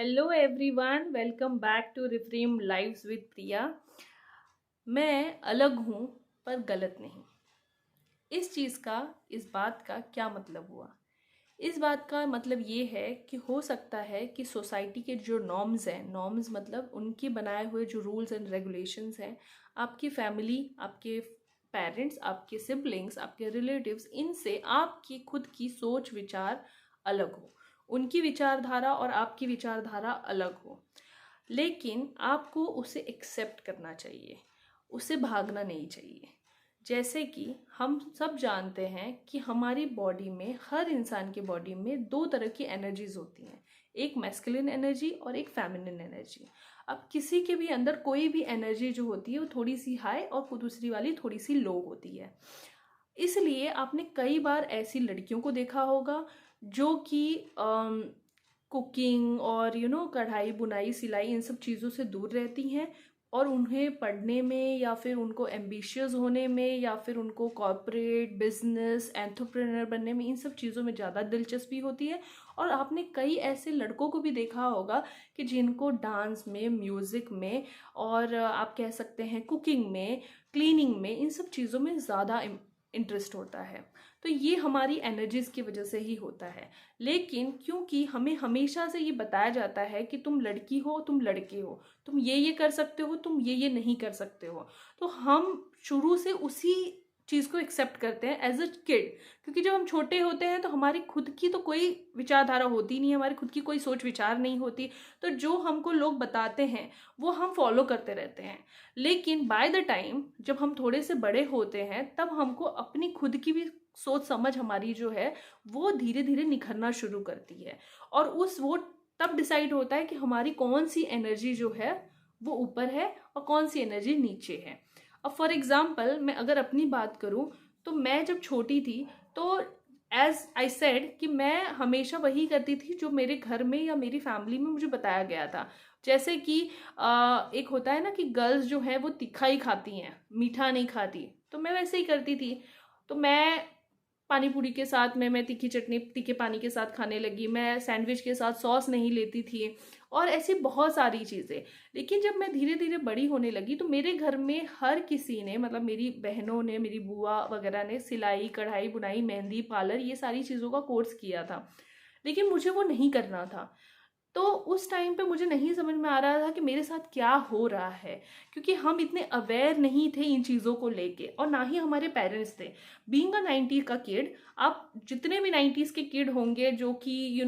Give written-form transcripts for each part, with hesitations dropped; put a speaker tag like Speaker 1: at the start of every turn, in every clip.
Speaker 1: Hello everyone, welcome back to reframe lives with Priya. मैं अलग हूँ पर गलत नहीं। इस चीज़ का, इस बात का क्या मतलब हुआ? इस बात का मतलब ये है कि हो सकता है कि सोसाइटी के जो नॉर्म्स हैं, नॉर्म्स मतलब उनके बनाए हुए जो रूल्स एंड रेगुलेशंस हैं, आपकी फैमिली, आपके पेरेंट्स, आपके सिबलिंग्स, आपके रिलेटिव्स, इनसे आपकी खुद की सोच विचार अलग हो। उनकी विचारधारा और आपकी विचारधारा अलग हो, लेकिन आपको उसे एक्सेप्ट करना चाहिए, उसे भागना नहीं चाहिए। जैसे कि हम सब जानते हैं कि हमारी बॉडी में, हर इंसान की बॉडी में दो तरह की एनर्जीज होती हैं, एक मैस्कुलिन एनर्जी और एक फेमिनिन एनर्जी। अब किसी के भी अंदर कोई भी एनर्जी जो होती है वो थोड़ी सी हाई और दूसरी वाली थोड़ी सी लो होती है। इसलिए आपने कई बार ऐसी लड़कियों को देखा होगा जो कि कुकिंग और कढ़ाई बुनाई सिलाई इन सब चीज़ों से दूर रहती हैं, और उन्हें पढ़ने में या फिर उनको एम्बिशियस होने में या फिर उनको कॉर्पोरेट बिजनेस एंटरप्रेन्योर बनने में, इन सब चीज़ों में ज़्यादा दिलचस्पी होती है। और आपने कई ऐसे लड़कों को भी देखा होगा कि जिनको डांस में, म्यूज़िक में और आप कह सकते हैं कुकिंग में, क्लीनिंग में, इन सब चीज़ों में ज़्यादा इंटरेस्ट होता है। तो ये हमारी एनर्जीज की वजह से ही होता है। लेकिन क्योंकि हमें हमेशा से ये बताया जाता है कि तुम लड़की हो, तुम लड़के हो, तुम ये कर सकते हो, तुम ये नहीं कर सकते हो, तो हम शुरू से उसी चीज़ को एक्सेप्ट करते हैं एज अ किड। क्योंकि जब हम छोटे होते हैं तो हमारी खुद की तो कोई विचारधारा होती नहीं है, हमारी खुद की कोई सोच विचार नहीं होती, तो जो हमको लोग बताते हैं वो हम फॉलो करते रहते हैं। लेकिन बाय द टाइम जब हम थोड़े से बड़े होते हैं तब हमको अपनी खुद की भी सोच समझ हमारी जो है वो धीरे धीरे निखरना शुरू करती है। और वो तब डिसाइड होता है कि हमारी कौन सी एनर्जी जो है वो ऊपर है और कौन सी एनर्जी नीचे है। अब फॉर एग्जाम्पल मैं अगर अपनी बात करूं, तो मैं जब छोटी थी तो एज आई सेड कि मैं हमेशा वही करती थी जो मेरे घर में या मेरी फैमिली में मुझे बताया गया था। जैसे कि एक होता है ना कि गर्ल्स जो है वो तीखा ही खाती हैं, मीठा नहीं खाती, तो मैं वैसे ही करती थी। तो मैं पानी पूरी के साथ में मैं तीखी चटनी तीखे पानी के साथ खाने लगी, मैं सैंडविच के साथ सॉस नहीं लेती थी, और ऐसी बहुत सारी चीज़ें। लेकिन जब मैं धीरे धीरे बड़ी होने लगी तो मेरे घर में हर किसी ने, मतलब मेरी बहनों ने, मेरी बुआ वगैरह ने सिलाई कढ़ाई बुनाई मेहंदी पार्लर ये सारी चीज़ों का कोर्स किया था, लेकिन मुझे वो नहीं करना था। तो उस टाइम पे मुझे नहीं समझ में आ रहा था कि मेरे साथ क्या हो रहा है, क्योंकि हम इतने अवेयर नहीं थे इन चीज़ों को लेके, और ना ही हमारे पेरेंट्स थे। बीइंग अ 90 का किड, आप जितने भी 90s के किड होंगे जो कि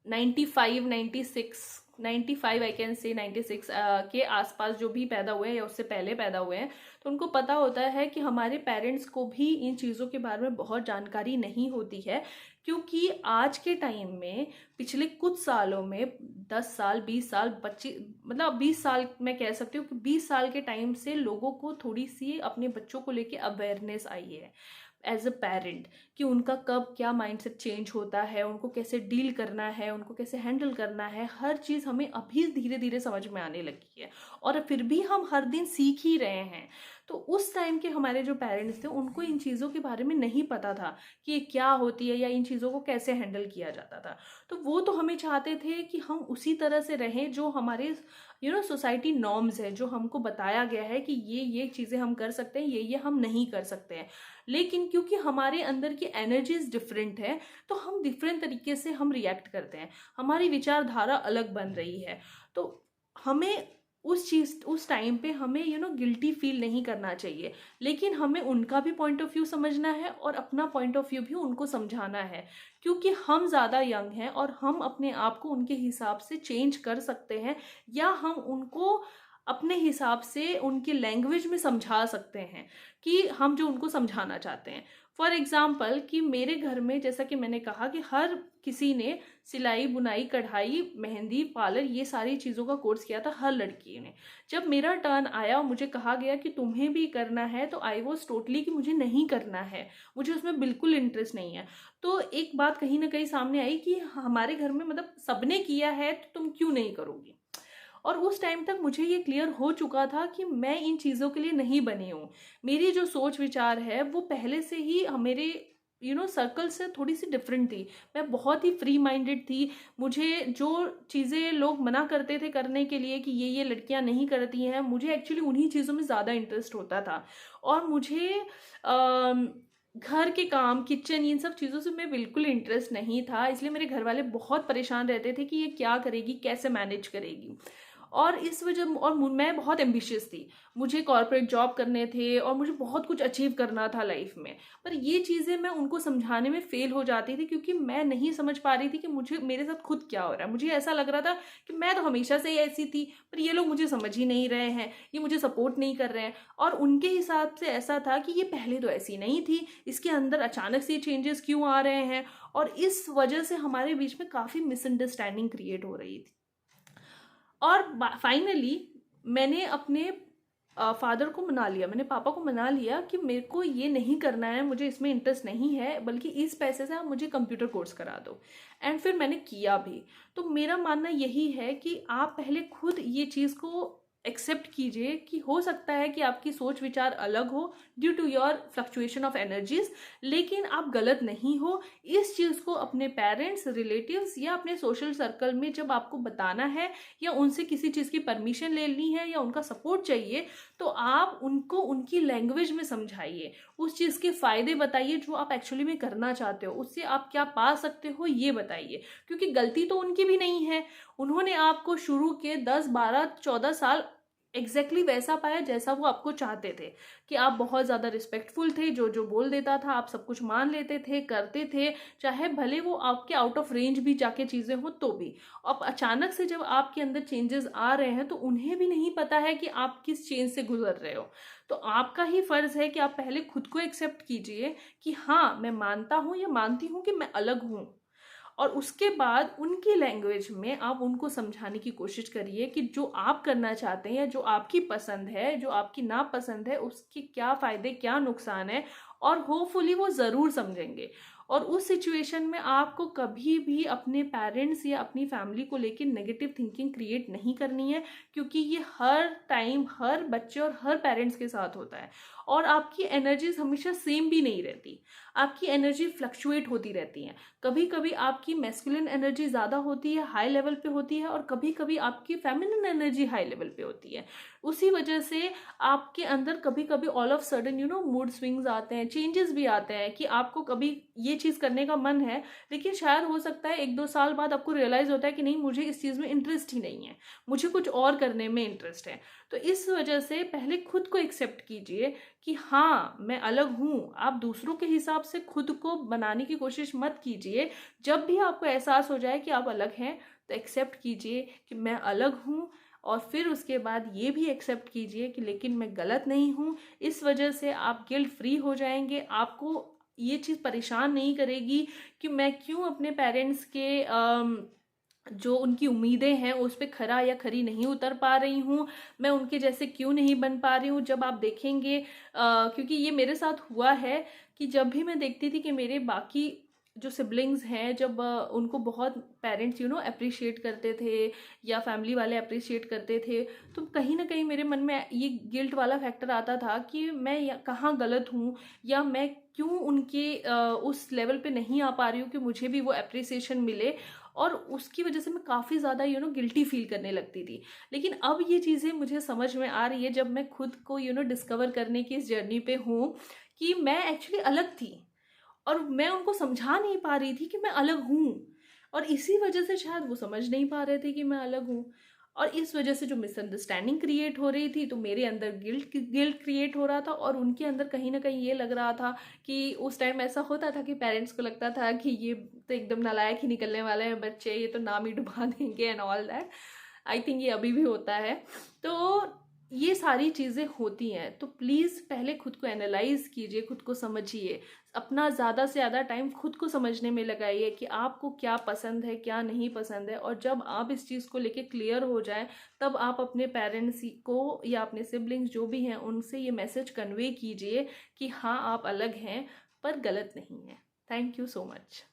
Speaker 1: 95 96 95 आई कैन से 96 के आसपास जो भी पैदा हुए हैं या उससे पहले पैदा हुए हैं, तो उनको पता होता है कि हमारे पेरेंट्स को भी इन चीज़ों के बारे में बहुत जानकारी नहीं होती है। क्योंकि आज के टाइम में, पिछले कुछ सालों में, 10 साल 20 साल 25, मतलब 20 साल मैं कह सकती हूँ कि 20 साल के टाइम से लोगों को थोड़ी सी अपने बच्चों को लेके अवेयरनेस आई है एज अ पेरेंट, कि उनका कब क्या माइंडसेट चेंज होता है, उनको कैसे डील करना है, उनको कैसे हैंडल करना है, हर चीज़ हमें अभी धीरे धीरे समझ में आने लगी है। और फिर भी हम हर दिन सीख ही रहे हैं। तो उस टाइम के हमारे जो पेरेंट्स थे उनको इन चीज़ों के बारे में नहीं पता था कि ये क्या होती है या इन चीज़ों को कैसे हैंडल किया जाता था। तो वो तो हमें चाहते थे कि हम उसी तरह से रहें जो हमारे सोसाइटी नॉर्म्स है, जो हमको बताया गया है कि ये चीज़ें हम कर सकते हैं, ये हम नहीं कर सकते हैं। लेकिन क्योंकि हमारे अंदर की एनर्जीज डिफरेंट है, तो हम डिफरेंट तरीके से हम रिएक्ट करते हैं, हमारी विचारधारा अलग बन रही है। तो हमें उस टाइम पे हमें गिल्टी फील नहीं करना चाहिए, लेकिन हमें उनका भी पॉइंट ऑफ व्यू समझना है और अपना पॉइंट ऑफ व्यू भी उनको समझाना है। क्योंकि हम ज़्यादा यंग हैं और हम अपने आप को उनके हिसाब से चेंज कर सकते हैं, या हम उनको अपने हिसाब से उनकी लैंग्वेज में समझा सकते हैं कि हम जो उनको समझाना चाहते हैं। फॉर एग्जाम्पल कि मेरे घर में, जैसा कि मैंने कहा कि हर किसी ने सिलाई बुनाई कढ़ाई मेहंदी पार्लर ये सारी चीज़ों का कोर्स किया था, हर लड़की ने। जब मेरा टर्न आया और मुझे कहा गया कि तुम्हें भी करना है, तो आई वॉज टोटली कि मुझे नहीं करना है, मुझे उसमें बिल्कुल इंटरेस्ट नहीं है। तो एक बात कहीं ना कहीं सामने आई कि हमारे घर में मतलब सबने किया है तो तुम क्यों नहीं करोगी। और उस टाइम तक मुझे ये क्लियर हो चुका था कि मैं इन चीज़ों के लिए नहीं बनी हूँ। मेरी जो सोच विचार है वो पहले से ही मेरे सर्कल से थोड़ी सी डिफरेंट थी। मैं बहुत ही फ्री माइंडेड थी। मुझे जो चीज़ें लोग मना करते थे करने के लिए कि ये लड़कियां नहीं करती हैं, मुझे एक्चुअली उन्हीं चीज़ों में ज़्यादा इंटरेस्ट होता था। और मुझे घर के काम, किचन, इन सब चीज़ों से मैं बिल्कुल इंटरेस्ट नहीं था। इसलिए मेरे घर वाले बहुत परेशान रहते थे कि ये क्या करेगी, कैसे मैनेज करेगी। और इस वजह और मैं बहुत एम्बिशियस थी। मुझे कॉर्पोरेट जॉब करने थे और मुझे बहुत कुछ अचीव करना था लाइफ में। पर ये चीज़ें मैं उनको समझाने में फेल हो जाती थी, क्योंकि मैं नहीं समझ पा रही थी कि मुझे मेरे साथ खुद क्या हो रहा है। मुझे ऐसा लग रहा था कि मैं तो हमेशा से ही ऐसी थी, पर ये लोग मुझे समझ ही नहीं रहे हैं, ये मुझे सपोर्ट नहीं कर रहे हैं। और उनके हिसाब से ऐसा था कि ये पहले तो ऐसी नहीं थी, इसके अंदर अचानक से चेंजेस क्यों आ रहे हैं। और इस वजह से हमारे बीच में काफ़ी मिसअंडरस्टैंडिंग क्रिएट हो रही थी। और फाइनली मैंने अपने फादर को मना लिया, मैंने पापा को मना लिया कि मेरे को ये नहीं करना है, मुझे इसमें इंटरेस्ट नहीं है, बल्कि इस पैसे से आप मुझे कंप्यूटर कोर्स करा दो। एंड फिर मैंने किया भी। तो मेरा मानना यही है कि आप पहले खुद ये चीज़ को एक्सेप्ट कीजिए कि हो सकता है कि आपकी सोच विचार अलग हो due to your fluctuation of energies, लेकिन आप गलत नहीं हो। इस चीज़ को अपने पेरेंट्स, रिलेटिव्स या अपने सोशल सर्कल में जब आपको बताना है या उनसे किसी चीज़ की परमिशन लेनी है या उनका सपोर्ट चाहिए, तो आप उनको उनकी लैंग्वेज में समझाइए, उस चीज़ के फ़ायदे बताइए जो आप एक्चुअली में करना चाहते हो, उससे आप क्या पा सकते हो ये बताइए। क्योंकि गलती तो उनकी भी नहीं है, उन्होंने आपको शुरू के 10, 12, 14 साल एग्जैक्टली वैसा पाया जैसा वो आपको चाहते थे, कि आप बहुत ज़्यादा रिस्पेक्टफुल थे, जो जो बोल देता था आप सब कुछ मान लेते थे, करते थे, चाहे भले वो आपके आउट ऑफ रेंज भी जाके चीज़ें हो तो भी। अब अचानक से जब आपके अंदर चेंजेस आ रहे हैं तो उन्हें भी नहीं पता है कि आप किस चेंज से गुजर रहे हो। तो आपका ही फर्ज है कि आप पहले खुद को एक्सेप्ट कीजिए कि हाँ, मैं मानता हूँ या मानती हूँ कि मैं अलग हूँ। और उसके बाद उनकी लैंग्वेज में आप उनको समझाने की कोशिश करिए कि जो आप करना चाहते हैं या जो आपकी पसंद है, जो आपकी नापसंद है, उसके क्या फ़ायदे क्या नुकसान है। और होपफुली वो ज़रूर समझेंगे। और उस सिचुएशन में आपको कभी भी अपने पेरेंट्स या अपनी फैमिली को लेकर नेगेटिव थिंकिंग क्रिएट नहीं करनी है, क्योंकि ये हर टाइम हर बच्चे और हर पेरेंट्स के साथ होता है। और आपकी एनर्जीज हमेशा सेम भी नहीं रहती, आपकी एनर्जी फ्लक्चुएट होती रहती हैं। कभी कभी आपकी मैस्कुलिन एनर्जी ज़्यादा होती है, हाई लेवल पे होती है, और कभी कभी आपकी फेमिनिन एनर्जी हाई लेवल पे होती है। उसी वजह से आपके अंदर कभी कभी all of sudden mood swings आते हैं, चेंजेस भी आते हैं, कि आपको कभी ये चीज़ करने का मन है, लेकिन शायद हो सकता है 1-2 साल बाद आपको रियलाइज़ होता है कि नहीं, मुझे इस चीज़ में इंटरेस्ट ही नहीं है, मुझे कुछ और करने में इंटरेस्ट है। तो इस वजह से पहले खुद को एक्सेप्ट कीजिए कि हाँ, मैं अलग हूँ। आप दूसरों के हिसाब से खुद को बनाने की कोशिश मत कीजिए। जब भी आपको एहसास हो जाए कि आप अलग हैं, तो एक्सेप्ट कीजिए कि मैं अलग हूँ। और फिर उसके बाद ये भी एक्सेप्ट कीजिए कि लेकिन मैं गलत नहीं हूँ। इस वजह से आप गिल्ट फ्री हो जाएंगे। आपको ये चीज़ परेशान नहीं करेगी कि मैं क्यों अपने पेरेंट्स के जो उनकी उम्मीदें हैं उस पर खरा या खरी नहीं उतर पा रही हूँ, मैं उनके जैसे क्यों नहीं बन पा रही हूँ। जब आप देखेंगे, क्योंकि ये मेरे साथ हुआ है, कि जब भी मैं देखती थी कि मेरे बाकी जो सिबलिंग्स हैं, जब उनको बहुत पेरेंट्स अप्रिशिएट करते थे या फैमिली वाले अप्रिशिएट करते थे, तो कहीं ना कहीं मेरे मन में ये गिल्ट वाला फैक्टर आता था कि मैं कहाँ गलत हूँ, या मैं क्यों उनके उस लेवल पे नहीं आ पा रही हूँ कि मुझे भी वो अप्रिसिएशन मिले। और उसकी वजह से मैं काफ़ी ज़्यादा गिल्टी फील करने लगती थी। लेकिन अब ये चीज़ें मुझे समझ में आ रही है, जब मैं खुद को डिस्कवर करने की इस जर्नी पे हूँ, कि मैं एक्चुअली अलग थी और मैं उनको समझा नहीं पा रही थी कि मैं अलग हूँ। और इसी वजह से शायद वो समझ नहीं पा रहे थे कि मैं अलग हूँ। और इस वजह से जो मिसअंडरस्टैंडिंग क्रिएट हो रही थी, तो मेरे अंदर गिल्ट क्रिएट हो रहा था, और उनके अंदर कहीं ना कहीं ये लग रहा था कि उस टाइम ऐसा होता था कि पेरेंट्स को लगता था कि ये तो एकदम नालायक ही निकलने वाले हैं बच्चे, ये तो नाम ही डुबा देंगे and all that. I think ये अभी भी होता है। तो ये सारी चीज़ें होती हैं। तो प्लीज़ पहले खुद को एनालाइज कीजिए, खुद को समझिए, अपना ज़्यादा से ज़्यादा टाइम खुद को समझने में लगाइए कि आपको क्या पसंद है क्या नहीं पसंद है। और जब आप इस चीज़ को लेके क्लियर हो जाए, तब आप अपने पेरेंट्स को या अपने सिबलिंग्स जो भी हैं उनसे ये मैसेज कन्वे कीजिए कि हाँ, आप अलग हैं पर गलत नहीं हैं। Thank you so much.